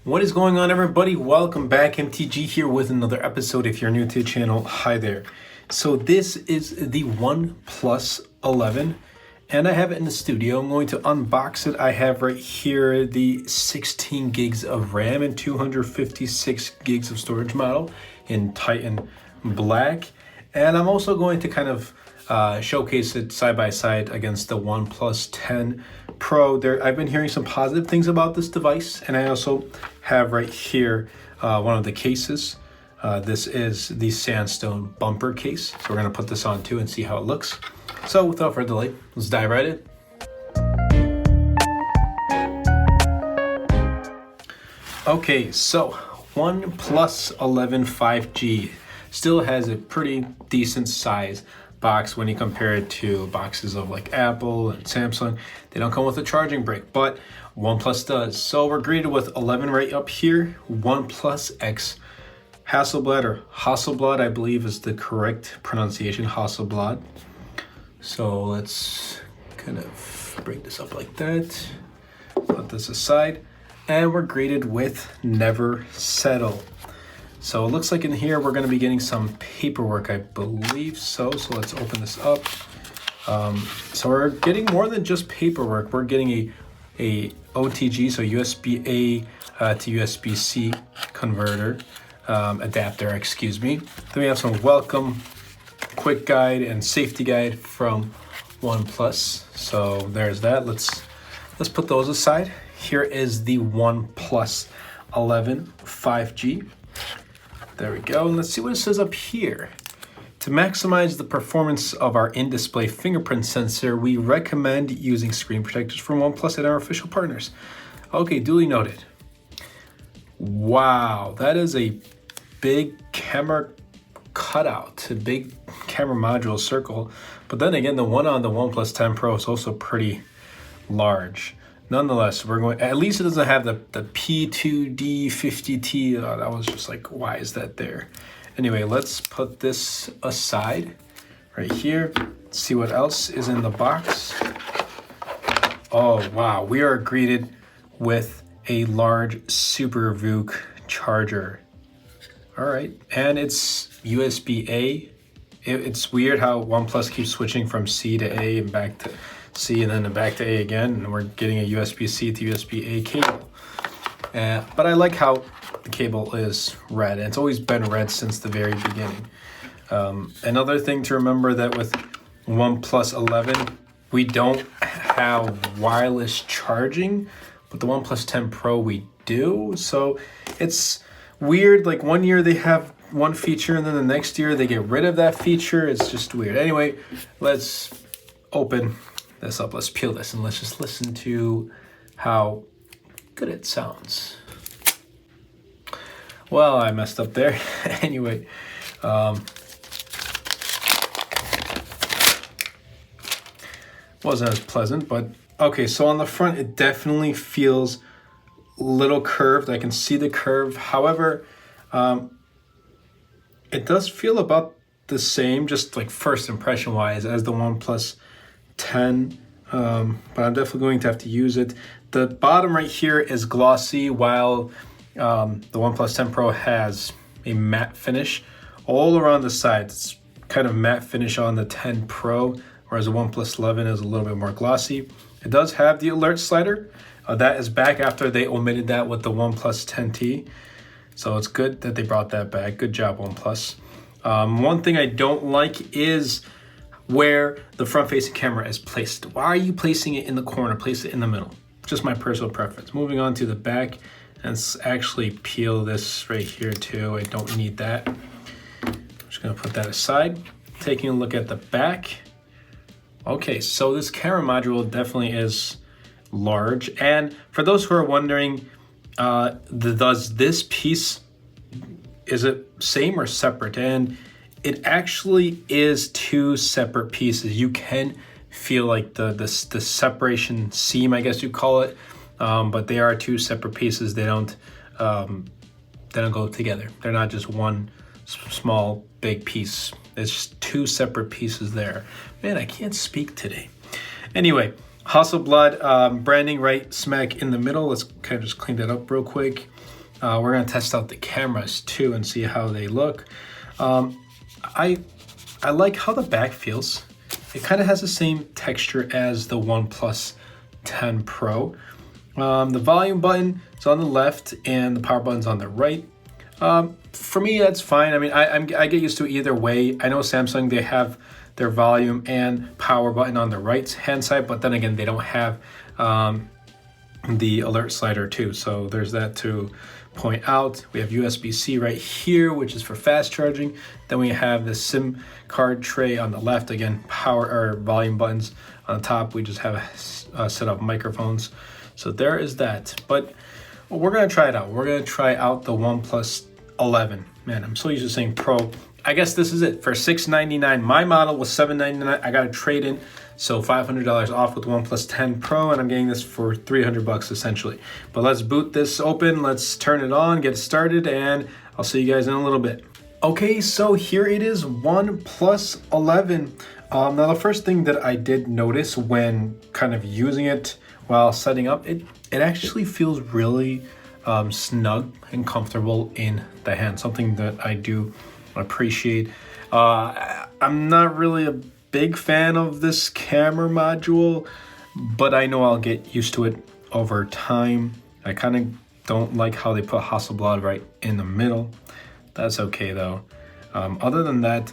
What is going on, everybody? Welcome back. MTG here with another episode. If you're new to the channel, hi there. So this is the OnePlus 11 and I have it in the studio. I'm going to unbox it. I have right here the 16 gigs of RAM and 256 gigs of storage model in Titan Black. And I'm also going to kind of showcase it side by side against the OnePlus 10 Pro. I've been hearing some positive things about this device, and I also have right here one of the cases. This is the sandstone bumper case, so we're going to put this on too and see how it looks. So without further delay, let's dive right in. Okay, so OnePlus 11 5G still has a pretty decent size box when you compare it to boxes of like Apple and Samsung. They don't come with a charging brick, but OnePlus does. So we're greeted with 11 right up here, OnePlus X Hasselblad, or Hasselblad, I believe is the correct pronunciation, Hasselblad. So let's kind of break this up like that, put this aside, and we're greeted with Never Settle. So it looks like in here we're going to be getting some paperwork, I believe so. So let's open this up. So we're getting more than just paperwork. We're getting a OTG, so USB-A to USB-C converter, adapter, excuse me. Then we have some welcome, quick guide, and safety guide from OnePlus. So there's that. Let's put those aside. Here is the OnePlus 11 5G. There we go, and let's see what it says up here. To maximize the performance of our in-display fingerprint sensor, we recommend using screen protectors from OnePlus and our official partners. Okay, duly noted. Wow, that is a big camera cutout, a big camera module circle. But then again, the one on the OnePlus 10 Pro is also pretty large. Nonetheless, we're going, at least it doesn't have the P2D50T. Oh, that was just like, why is that there? Anyway, let's put this aside right here. See what else is in the box. Oh, wow. We are greeted with a large SuperVOOC charger. All right. And it's USB-A. It's weird how OnePlus keeps switching from C to A and back to C and then back to A again, and we're getting a USB-C to USB-A cable. But I like how the cable is red. It's always been red since the very beginning. Another thing to remember that with OnePlus 11, we don't have wireless charging, but the OnePlus 10 Pro we do. So it's weird, like one year they have one feature and then the next year they get rid of that feature. It's just weird. Anyway, let's open this up. Let's peel this and let's just listen to how good it sounds. Well, I messed up there. Anyway, wasn't as pleasant, but okay. So on the front, it definitely feels a little curved. I can see the curve. However, it does feel about the same, just like first impression wise, as the OnePlus 10, but I'm definitely going to have to use it. The bottom right here is glossy, while the OnePlus 10 Pro has a matte finish all around the sides. It's kind of matte finish on the 10 Pro, whereas the OnePlus 11 is a little bit more glossy. It does have the alert slider. That is back after they omitted that with the OnePlus 10T. So it's good that they brought that back. Good job, OnePlus. One thing I don't like is where the front-facing camera is placed. Why are you placing it in the corner? Place it in the middle. Just my personal preference. Moving on to the back, and let's actually peel this right here too. I don't need that. I'm just gonna put that aside. Taking a look at the back. Okay, so this camera module definitely is large. And for those who are wondering, does this piece, is it same or separate? And it actually is two separate pieces. You can feel like the separation seam, I guess you call it, but they are two separate pieces. They don't go together. They're not just one small big piece. It's just two separate pieces there. Man, I can't speak today. Anyway, Hasselblad branding right smack in the middle. Let's kind of just clean that up real quick. We're gonna test out the cameras too and see how they look. I like how the back feels. It kind of has the same texture as the OnePlus 10 Pro. The volume button is on the left and the power button's on the right. For me, that's fine. I mean, I get used to either way. I know Samsung, they have their volume and power button on the right hand side, but then again, they don't have the alert slider too. So there's that to point out. We have USB-C right here, which is for fast charging. Then we have the SIM card tray on the left. Again, power or volume buttons on the top. We just have a set of microphones. So there is that. But we're gonna try it out. We're gonna try out the OnePlus 11. Man, I'm so used to saying Pro. I guess this is it for $699. My model was $799. I got a trade in, so $500 off with OnePlus 10 Pro, and I'm getting this for $300 essentially. But let's boot this open. Let's turn it on, get it started, and I'll see you guys in a little bit. Okay, so here it is, OnePlus 11. Now the first thing that I did notice when kind of using it while setting up, it actually feels really snug and comfortable in the hand. Something that I do appreciate. I'm not really a big fan of this camera module, but I know I'll get used to it over time. I kind of don't like how they put Hasselblad right in the middle. That's okay though. Other than that,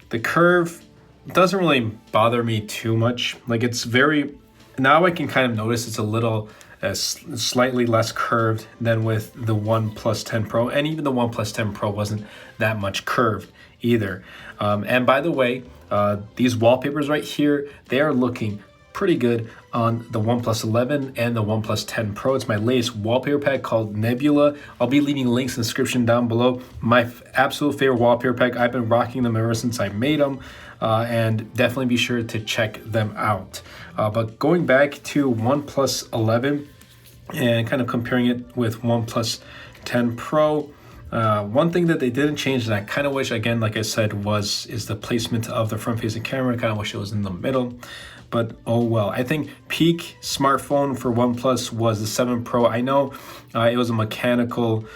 the curve doesn't really bother me too much. Like, it's very, now I can kind of notice it's a little slightly less curved than with the OnePlus 10 Pro, and even the OnePlus 10 Pro wasn't that much curved either. And by the way, these wallpapers right here, they are looking pretty good on the OnePlus 11 and the OnePlus 10 Pro. It's my latest wallpaper pack called Nebula. I'll be leaving links in the description down below. My absolute favorite wallpaper pack. I've been rocking them ever since I made them, and definitely be sure to check them out. But going back to OnePlus 11 and kind of comparing it with OnePlus 10 Pro, one thing that they didn't change that I kind of wish, again, like I said, is the placement of the front-facing camera. I kind of wish it was in the middle, but oh well. I think peak smartphone for OnePlus was the 7 Pro. I know it was a mechanical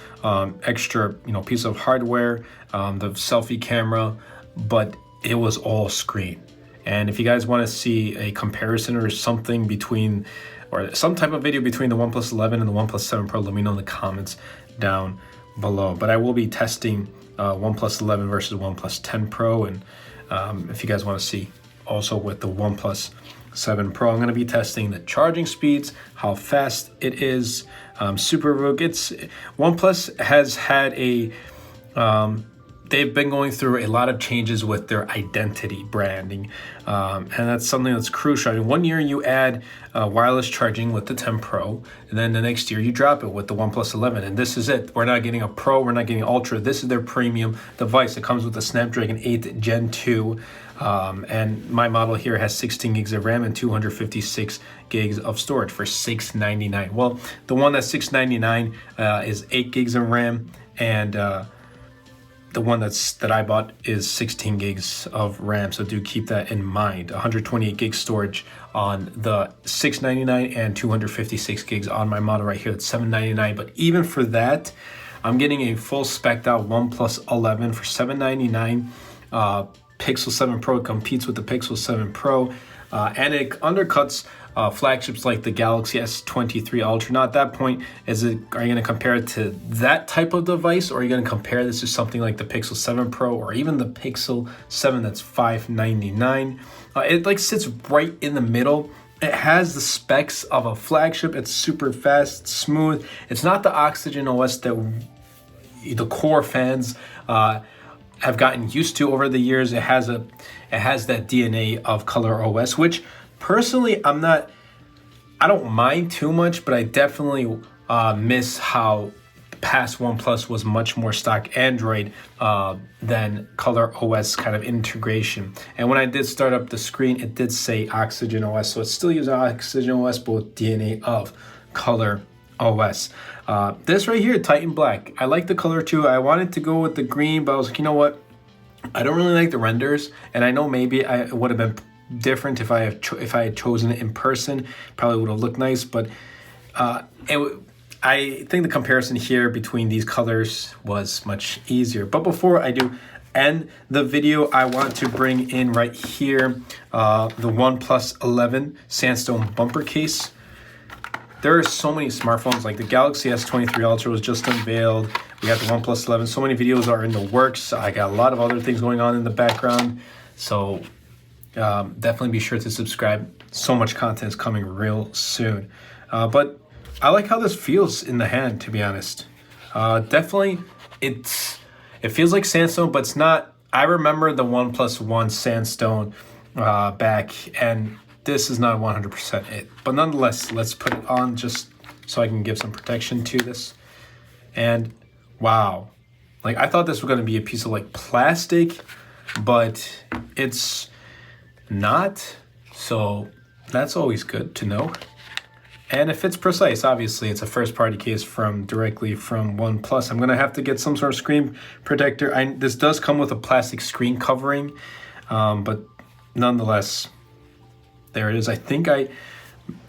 extra, piece of hardware, the selfie camera, but it was all screen. And if you guys want to see a comparison or something between, or some type of video between the OnePlus 11 and the OnePlus 7 Pro, let me know in the comments down below. But I will be testing OnePlus 11 versus OnePlus 10 Pro, and if you guys want to see also with the OnePlus 7 Pro, I'm going to be testing the charging speeds, how fast it is. OnePlus has had they've been going through a lot of changes with their identity branding, and that's something that's crucial. I mean, one year you add wireless charging with the 10 Pro, and then the next year you drop it with the OnePlus 11, and this is it. We're not getting a Pro, we're not getting Ultra. This is their premium device. It comes with the Snapdragon 8 Gen 2, and my model here has 16 gigs of RAM and 256 gigs of storage for $699. Well, the one that's $699 is 8 gigs of RAM, and the one that I bought is 16 gigs of RAM, so do keep that in mind. 128 gig storage on the $699 and 256 gigs on my model right here at $799. But even for that, I'm getting a full spec'd out OnePlus 11 for $799. Pixel 7 Pro competes with the Pixel 7 Pro, and it undercuts flagships like the Galaxy S23 Ultra. Now at that point, are you going to compare it to that type of device, or are you going to compare this to something like the Pixel 7 Pro or even the Pixel 7 that's $599? It sits right in the middle. It has the specs of a flagship. It's super fast, smooth. It's not the Oxygen OS that the core fans have gotten used to over the years. It has that DNA of Color OS, which personally I don't mind too much, but I definitely miss how past OnePlus was much more stock Android than Color OS kind of integration. And when I did start up the screen, it did say Oxygen OS, so it's still using Oxygen OS, but with DNA of Color OS. This right here, Titan Black, I like the color too. I wanted to go with the green, but I was like, you know what? I don't really like the renders, and I know maybe it would have been different if I had chosen it in person. Probably would have looked nice, but I think the comparison here between these colors was much easier. But before I do end the video, I want to bring in right here the OnePlus 11 sandstone bumper case. There are so many smartphones, like the Galaxy S23 Ultra was just unveiled. We got the OnePlus 11. So many videos are in the works. I got a lot of other things going on in the background. So definitely be sure to subscribe. So much content is coming real soon. But I like how this feels in the hand, to be honest. Definitely, it feels like sandstone, but it's not. I remember the OnePlus One sandstone back, and this is not 100% it. But nonetheless, let's put it on just so I can give some protection to this. And wow, like I thought this was going to be a piece of like plastic, but it's not. So that's always good to know. And it fits precise. Obviously, it's a first-party case directly from OnePlus. I'm gonna have to get some sort of screen protector. This does come with a plastic screen covering, but nonetheless, there it is. I think I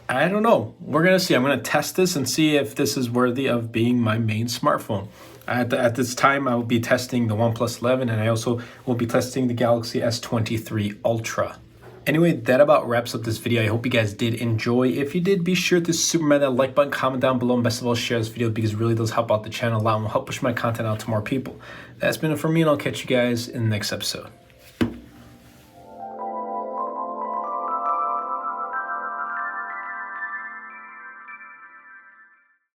don't know. We're gonna see. I'm gonna test this and see if this is worthy of being my main smartphone. At this time, I will be testing the OnePlus 11, and I also will be testing the Galaxy S23 Ultra. Anyway, that about wraps up this video. I hope you guys did enjoy. If you did, be sure to smash that like button, comment down below, and best of all, share this video because it really does help out the channel a lot and will help push my content out to more people. That's been it for me, and I'll catch you guys in the next episode.